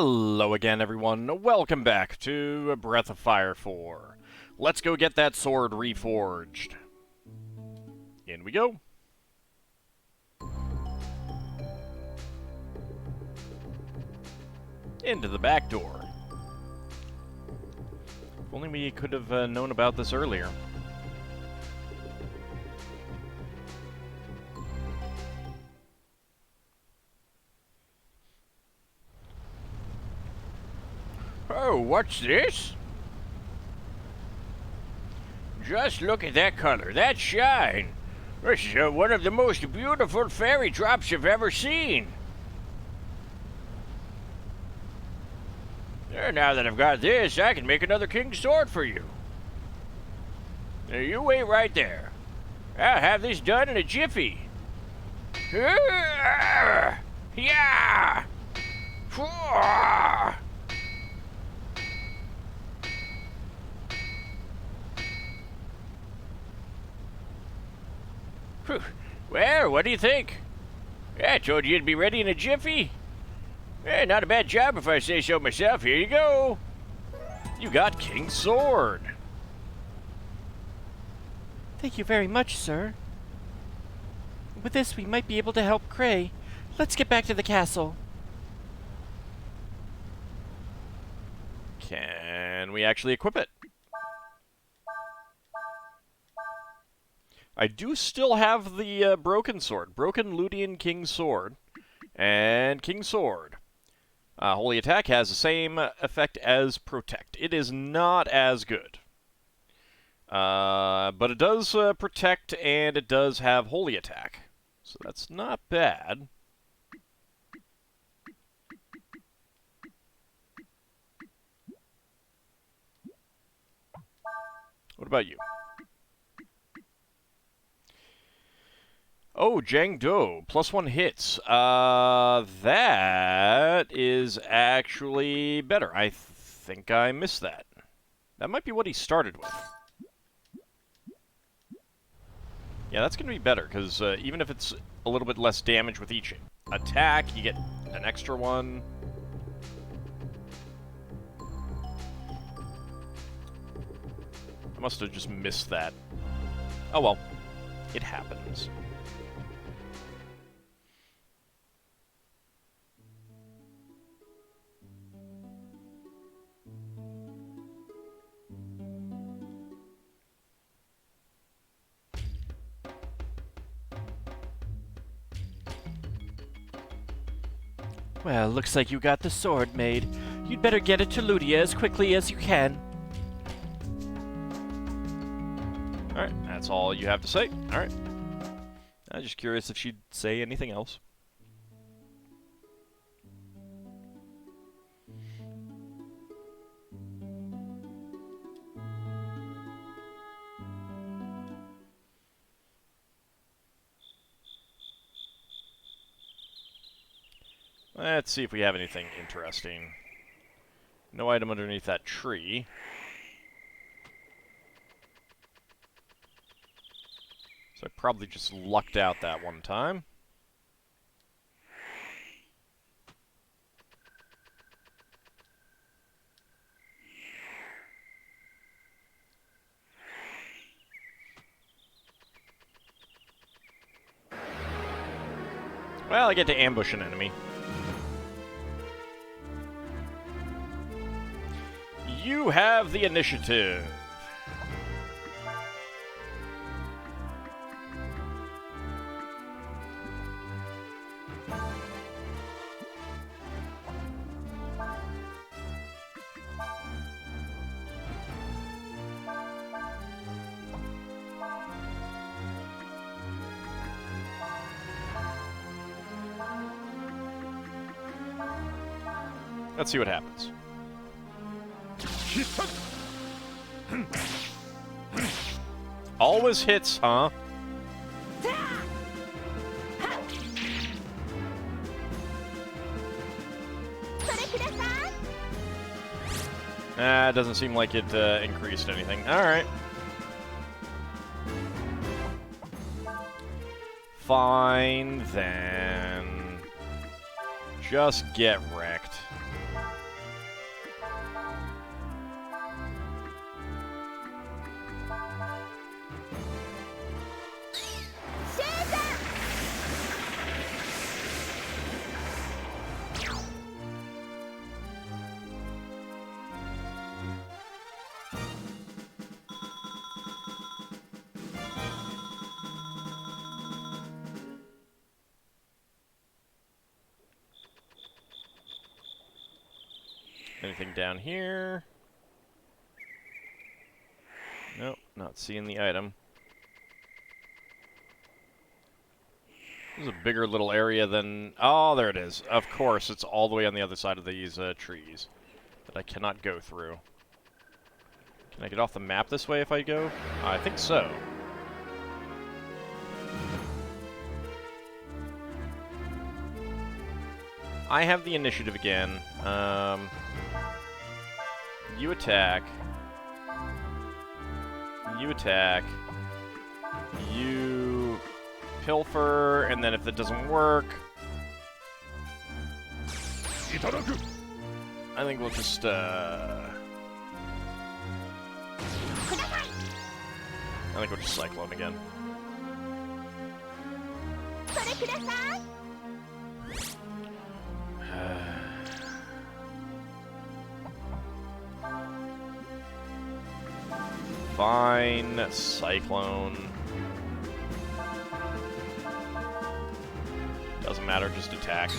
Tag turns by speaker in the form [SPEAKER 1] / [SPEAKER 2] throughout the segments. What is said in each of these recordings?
[SPEAKER 1] Hello again, everyone. Welcome back to Breath of Fire 4. Let's go get that sword reforged. In we go. Into the back door. If only we could have known about this earlier. Oh, what's this? Just look at that color, that shine. This is one of the most beautiful fairy drops I've ever seen. Now that I've got this, I can make another king's sword for you. Now you wait right there. I'll have this done in a jiffy. Yeah! Well, what do you think? I told you it'd be ready in a jiffy. Not a bad job if I say so myself. Here you go. You got King's Sword.
[SPEAKER 2] Thank you very much, sir. With this, we might be able to help Cray. Let's get back to the castle.
[SPEAKER 1] Can we actually equip it? I do still have the broken sword. Broken Ludian King's Sword. And King's Sword. Holy Attack has the same effect as Protect. It is not as good. But it does protect, and it does have Holy Attack. So that's not bad. What about you? Oh, Jangdo, +1 hits. That is actually better. I think I missed that. That might be what he started with. Yeah, that's going to be better, because even if it's a little bit less damage with each attack, you get an extra one. I must have just missed that. Oh well, it happens.
[SPEAKER 2] Well, looks like you got the sword made. You'd better get it to Ludia as quickly as you can.
[SPEAKER 1] Alright, that's all you have to say. Alright. I'm just curious if she'd say anything else. Let's see if we have anything interesting. No item underneath that tree. So I probably just lucked out that one time. Well, I get to ambush an enemy. You have the initiative. Let's see what happens. Always hits, huh? It doesn't seem like it increased anything. Alright. Fine, then. Just get wrecked. Anything down here? Nope, not seeing the item. This is a bigger little area than... Oh, there it is. Of course, it's all the way on the other side of these trees that I cannot go through. Can I get off the map this way if I go? I think so. I have the initiative again. You attack. You attack. You pilfer, and then if that doesn't work... I think we'll just, I think we'll just Cyclone again. Fine, Cyclone. Doesn't matter, just attack.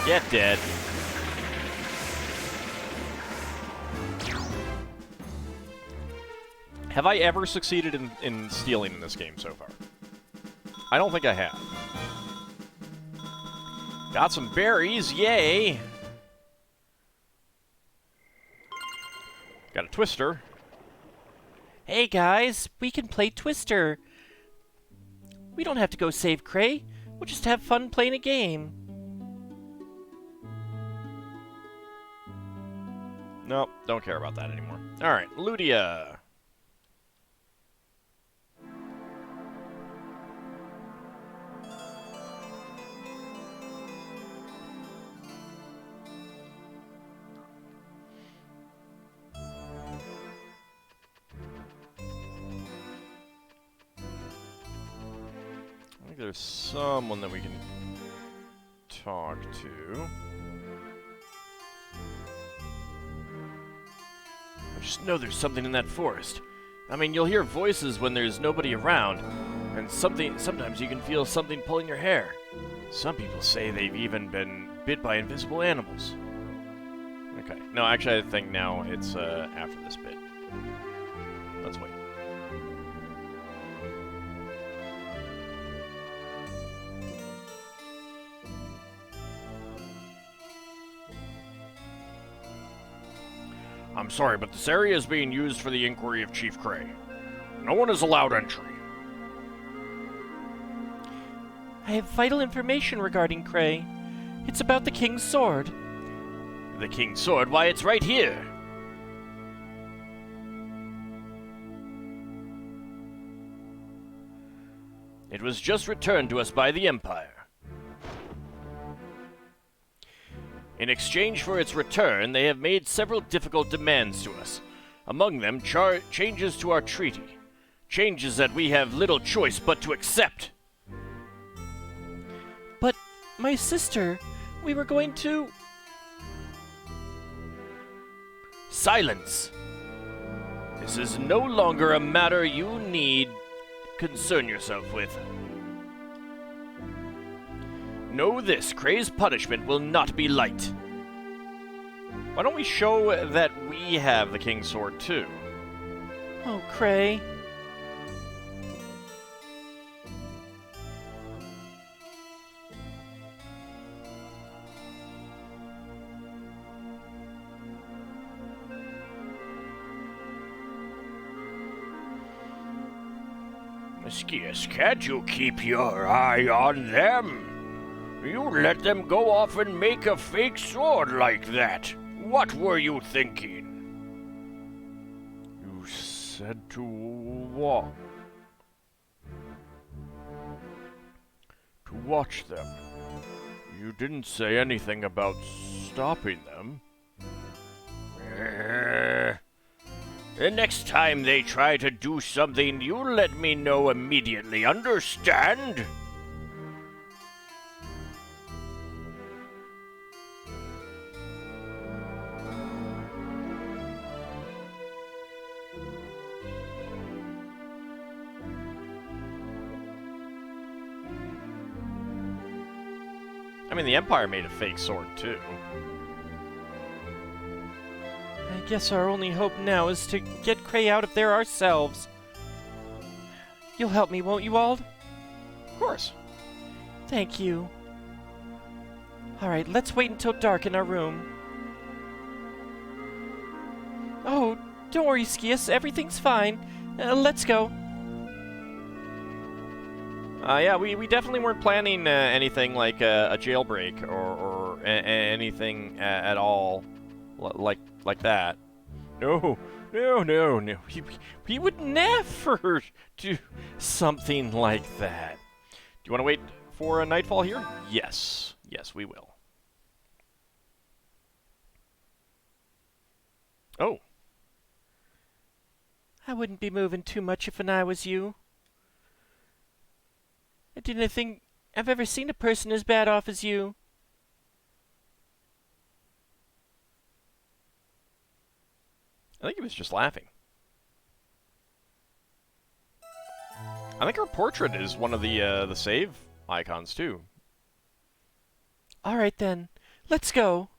[SPEAKER 1] Get dead. Have I ever succeeded in stealing in this game so far? I don't think I have. Got some berries, yay! Got a Twister.
[SPEAKER 2] Hey guys, we can play Twister. We don't have to go save Cray. We'll just have fun playing a game.
[SPEAKER 1] Nope, don't care about that anymore. Alright, Ludia. I think there's someone that we can talk to. I just know there's something in that forest. I mean, you'll hear voices when there's nobody around, and sometimes you can feel something pulling your hair. Some people say they've even been bit by invisible animals. Okay. No, actually, I think now it's after this bit. Let's wait. I'm sorry, but this area is being used for the inquiry of Chief Cray. No one is allowed entry.
[SPEAKER 2] I have vital information regarding Cray. It's about the King's Sword.
[SPEAKER 1] The King's Sword? Why, it's right here. It was just returned to us by the Empire. In exchange for its return, they have made several difficult demands to us. Among them, changes to our treaty. Changes that we have little choice but to accept.
[SPEAKER 2] But, my sister, we were going to...
[SPEAKER 1] Silence! This is no longer a matter you need concern yourself with. Know this, Cray's punishment will not be light. Why don't we show that we have the King's Sword too?
[SPEAKER 2] Oh, Cray.
[SPEAKER 1] Skias, can't you keep your eye on them? You let them go off and make a fake sword like that. What were you thinking? You said to walk. To watch them. You didn't say anything about stopping them. The next time they try to do something, you let me know immediately, understand? I mean, the Empire made a fake sword, too.
[SPEAKER 2] Guess our only hope now is to get Cray out of there ourselves. You'll help me, won't you, Ald?
[SPEAKER 1] Of course.
[SPEAKER 2] Thank you. Alright, let's wait until dark in our room. Oh, don't worry, Skius. Everything's fine. Let's go.
[SPEAKER 1] Yeah, we definitely weren't planning anything like a jailbreak or anything at all like that. No. We would never do something like that. Do you want to wait for a nightfall here? Yes, we will. Oh.
[SPEAKER 2] I wouldn't be moving too much if I was you. I didn't think I've ever seen a person as bad off as you.
[SPEAKER 1] I think he was just laughing. I think her portrait is one of the save icons too.
[SPEAKER 2] All right then, let's go.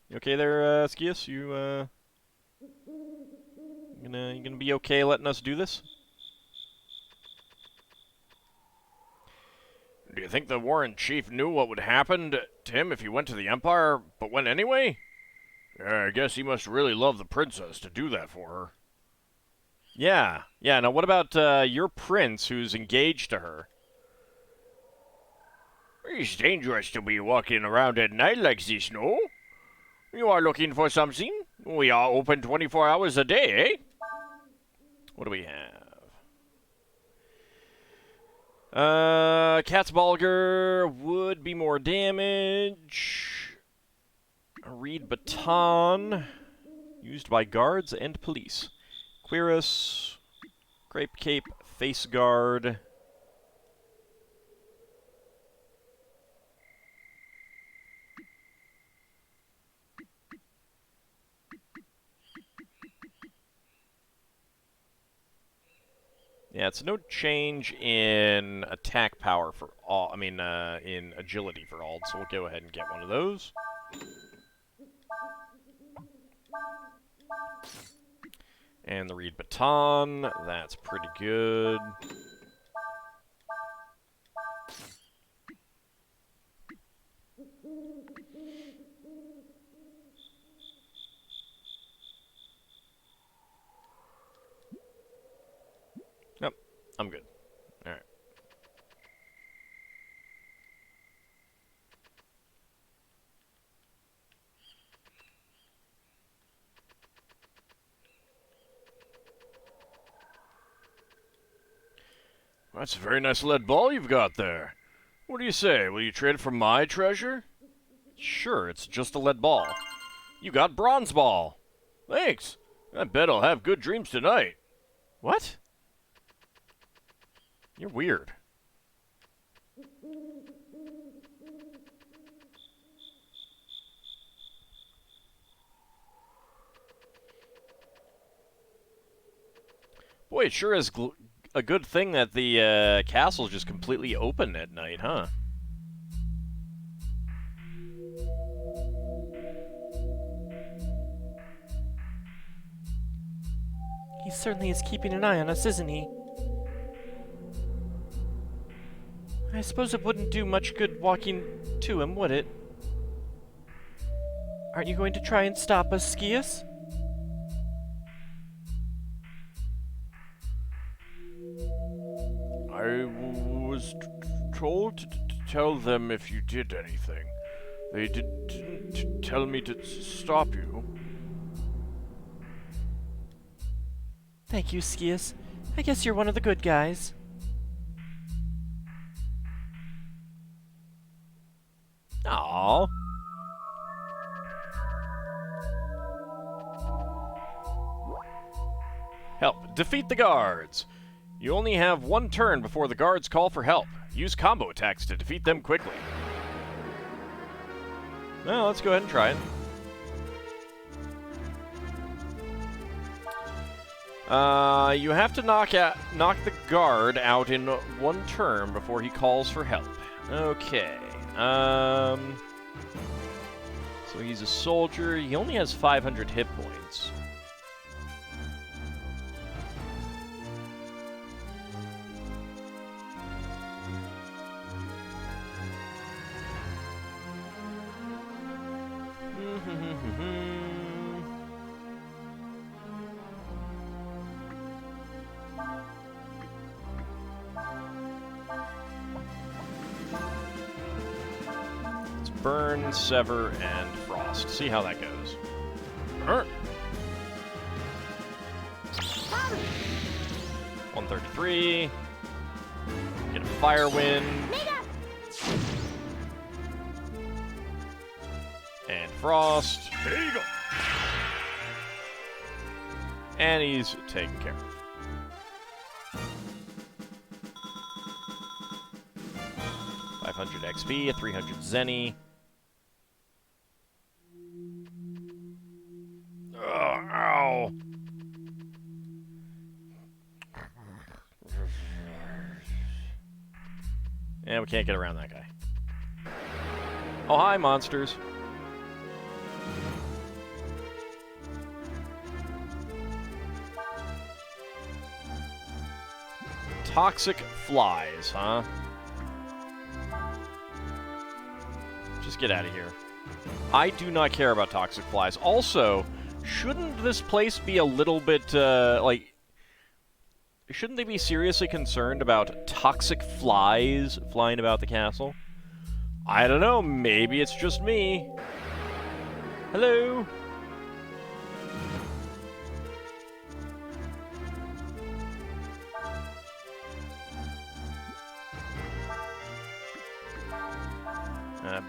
[SPEAKER 1] You okay there, Skius? You gonna be okay letting us do this? Do you think the Warren Chief knew what would happen to him if he went to the Empire, but went anyway? I guess he must really love the princess to do that for her. Yeah. Now what about your prince who's engaged to her? It's dangerous to be walking around at night like this, no? You are looking for something? We are open 24 hours a day, eh? What do we have? Cat's Bulger would be more damage. A reed baton used by guards and police. Quirus, Grape Cape, Face Guard. Yeah, it's no change in attack power for all. In agility for all. So we'll go ahead and get one of those. And the reed baton. That's pretty good. Nope, I'm good. All right. That's a very nice lead ball you've got there. What do you say? Will you trade it for my treasure? Sure, it's just a lead ball. You got bronze ball. Thanks. I bet I'll have good dreams tonight. What? You're weird. Boy, it sure is a good thing that the castle's just completely open at night, huh?
[SPEAKER 2] He certainly is keeping an eye on us, isn't he? I suppose it wouldn't do much good walking to him, would it? Aren't you going to try and stop us, Skius?
[SPEAKER 3] I was told to tell them if you did anything. They didn't tell me to stop you.
[SPEAKER 2] Thank you, Skius. I guess you're one of the good guys.
[SPEAKER 1] Aww. Help. Defeat the guards. You only have one turn before the guards call for help. Use combo attacks to defeat them quickly. Well, let's go ahead and try it. You have to knock the guard out in one turn before he calls for help. Okay. So he's a soldier. He only has 500 hit points. Let's burn, sever, and frost. See how that goes. 133. Get a fire wind. And frost. There you go. And he's taken care of. XP, a 300 Zenny. Ow. And we can't get around that guy. Oh, hi, monsters. Toxic flies, huh? Just get out of here. I do not care about toxic flies. Also, shouldn't this place be a little bit, like... Shouldn't they be seriously concerned about toxic flies flying about the castle? I don't know, maybe it's just me. Hello?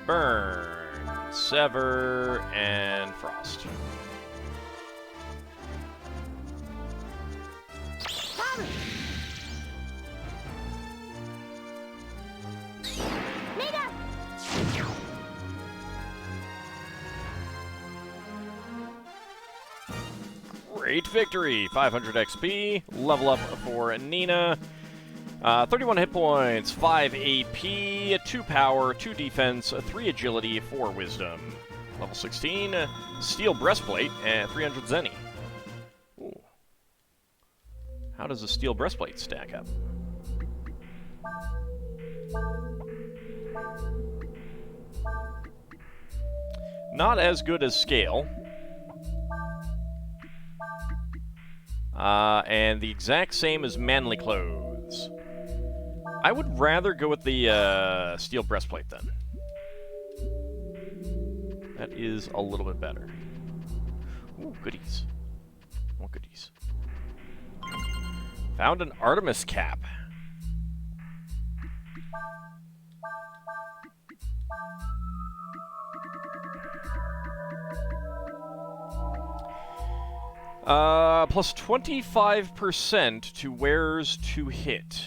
[SPEAKER 1] Burn, sever, and frost. Great victory! 500 XP, level up for Nina. 31 hit points, 5 AP, 2 power, 2 defense, 3 agility, 4 wisdom. Level 16, steel breastplate, and 300 Zenny. Ooh. How does a steel breastplate stack up? Not as good as scale. And the exact same as manly clothes. I would rather go with the steel breastplate then. That is a little bit better. Ooh, goodies. More goodies. Found an Artemis cap. Plus 25% to wares to hit.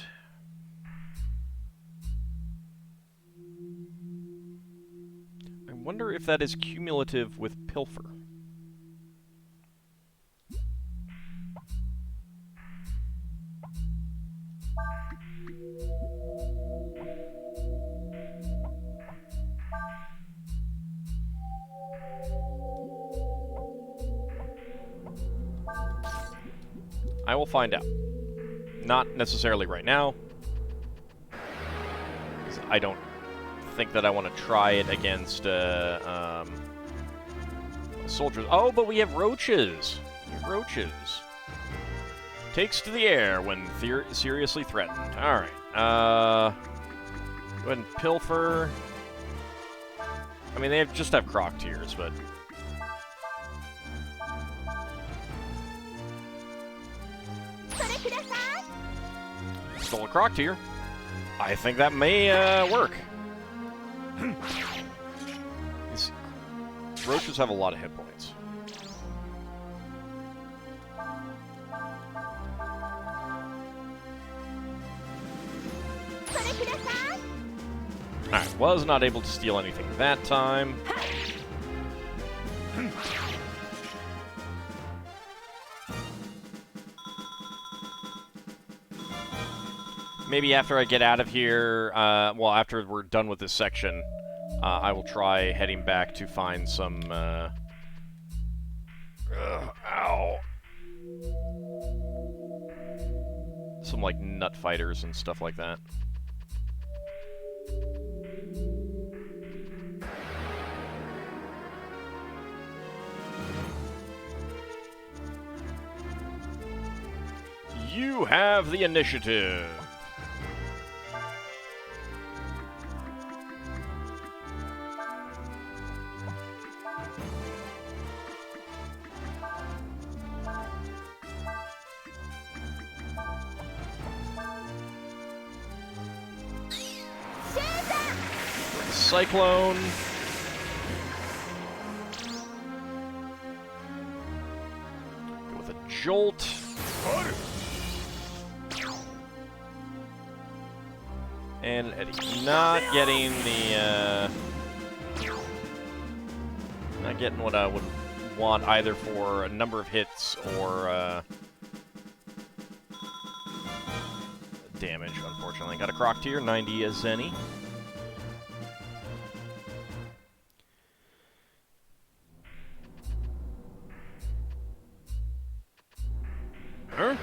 [SPEAKER 1] I wonder if that is cumulative with pilfer. I will find out. Not necessarily right now, because I don't think that I want to try it against soldiers. Oh, but we have roaches. We have roaches. Takes to the air when seriously threatened. All right. Go ahead and pilfer. I mean, they just have croc tears, but. Stole a croc tier. I think that may work. These roaches have a lot of hit points. Alright, was not able to steal anything that time. Maybe after I get out of here, well, after we're done with this section, I will try heading back to find some, ow. Some, like, nut fighters and stuff like that. You have the initiative. Cyclone. Go with a jolt. And Eddie, not getting the, not getting what I would want either for a number of hits or, damage, unfortunately. Got a Croc tier, 90 as any. Huh?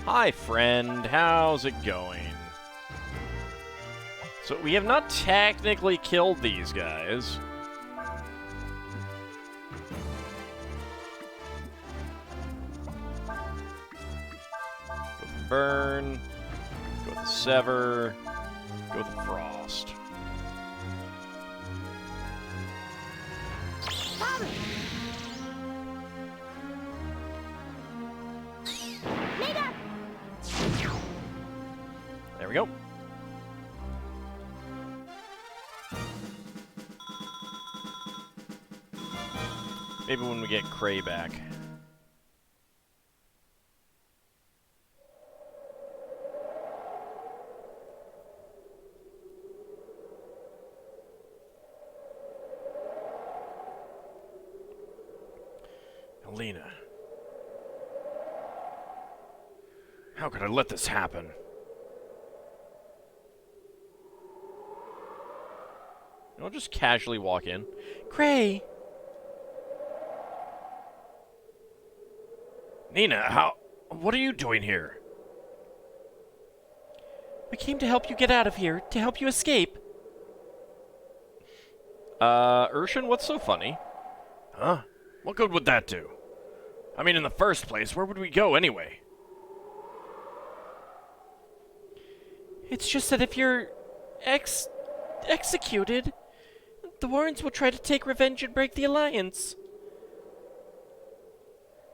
[SPEAKER 1] Hi, friend. How's it going? So, we have not technically killed these guys. Go with the burn. Go with the sever. Go with the frost. There we go. Maybe when we get Cray back. Alina. How could I let this happen? I'll just casually walk in.
[SPEAKER 2] Cray!
[SPEAKER 1] Nina, what are you doing here?
[SPEAKER 2] We came to help you get out of here, to help you escape.
[SPEAKER 1] Urshan, what's so funny? Huh? What good would that do? I mean, in the first place, where would we go anyway?
[SPEAKER 2] It's just that if you're executed, the Warrens will try to take revenge and break the Alliance.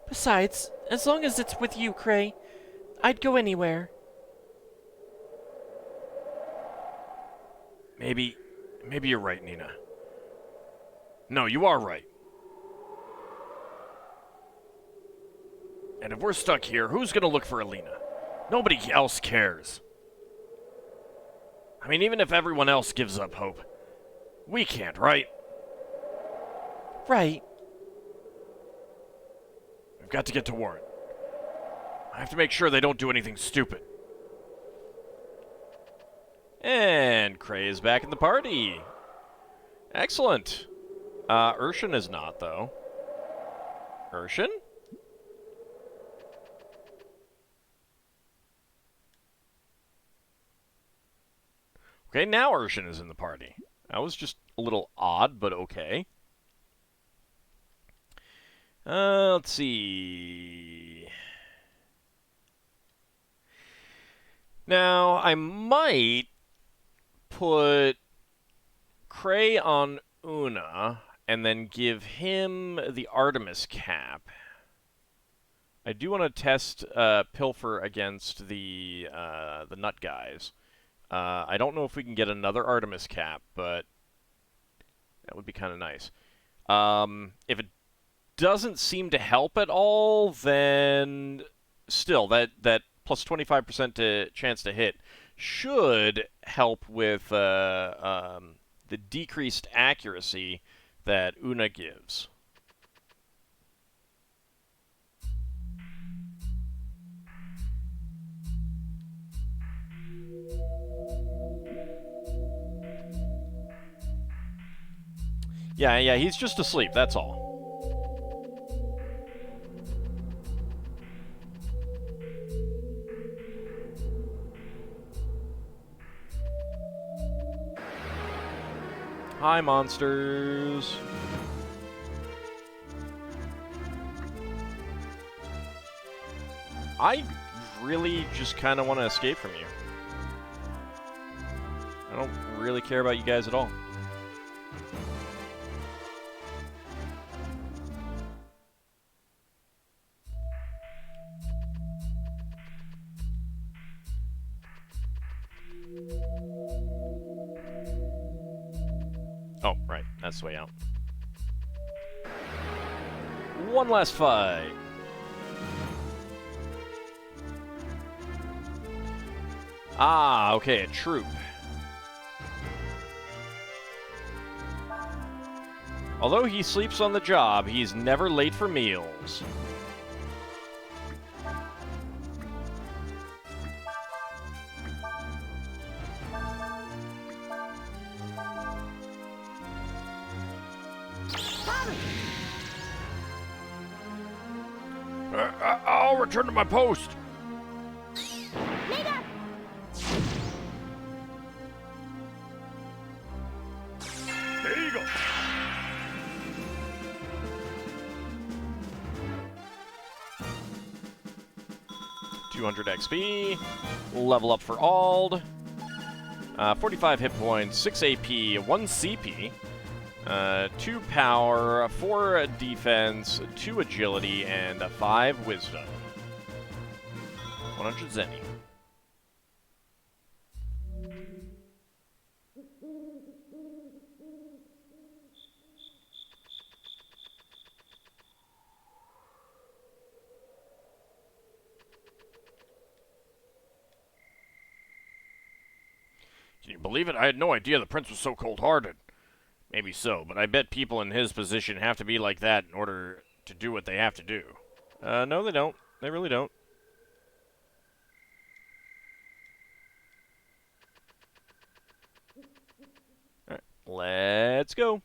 [SPEAKER 2] Besides, as long as it's with you, Cray, I'd go anywhere.
[SPEAKER 1] Maybe you're right, Nina. No, you are right. And if we're stuck here, who's gonna look for Alina? Nobody else cares. I mean, even if everyone else gives up hope, we can't, right?
[SPEAKER 2] Right.
[SPEAKER 1] We've got to get to Warren. I have to make sure they don't do anything stupid. And Cray is back in the party. Excellent. Urshan is not, though. Urshan? Okay, now Urshan is in the party. That was just a little odd, but okay. Let's see. Now, I might put Cray on Una and then give him the Artemis cap. I do want to test Pilfer against the nut guys. I don't know if we can get another Artemis cap, but that would be kind of nice. If it doesn't seem to help at all, then still, that plus 25% chance to hit should help with the decreased accuracy that Una gives. Yeah, he's just asleep, that's all. Hi, monsters. I really just kind of want to escape from you. I don't really care about you guys at all. Oh, right. That's the way out. One last fight. Ah, okay, a troop. Although he sleeps on the job, he's never late for meals.
[SPEAKER 3] I'll return to my post. There you go.
[SPEAKER 1] 200 XP. Level up for Auld. 45 hit points, 6 AP, 1 CP, 2 power, 4 defense, 2 agility, and 5 wisdom. 100 Zenny.
[SPEAKER 3] Can you believe it? I had no idea the prince was so cold-hearted. Maybe so, but I bet people in his position have to be like that in order to do what they have to do.
[SPEAKER 1] No, they don't. They really don't. Alright, let's go.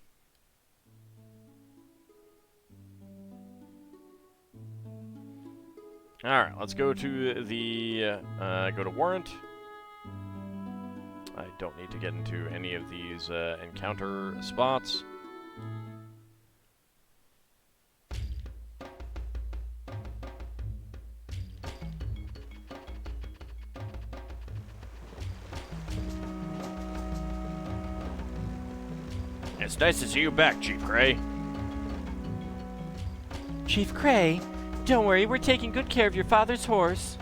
[SPEAKER 1] Alright, let's go to the, go to Warrant. I don't need to get into any of these encounter spots.
[SPEAKER 3] It's nice to see you back, Chief Cray.
[SPEAKER 2] Chief Cray, don't worry, we're taking good care of your father's horse.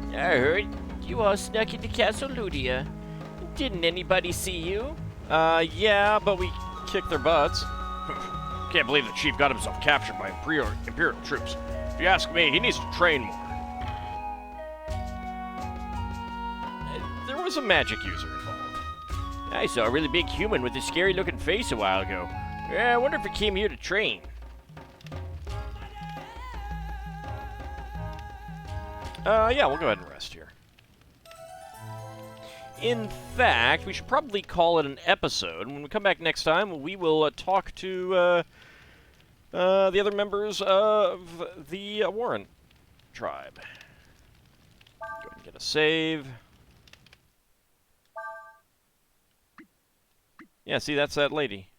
[SPEAKER 2] I heard you all snuck into Castle Ludia. Didn't anybody see you?
[SPEAKER 1] Yeah, but we kicked their butts.
[SPEAKER 3] Can't believe the chief got himself captured by Imperial troops. If you ask me, he needs to train more.
[SPEAKER 1] There was a magic user involved.
[SPEAKER 2] I saw a really big human with a scary-looking face a while ago. I wonder if he came here to train.
[SPEAKER 1] Yeah, we'll go ahead and rest here. In fact, we should probably call it an episode. When we come back next time, we will talk to the other members of the Warren tribe. Go ahead and get a save. Yeah, see, that's that lady.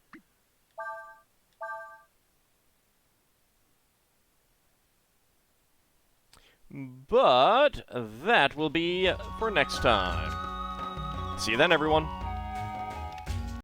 [SPEAKER 1] But that will be for next time. See you then, everyone.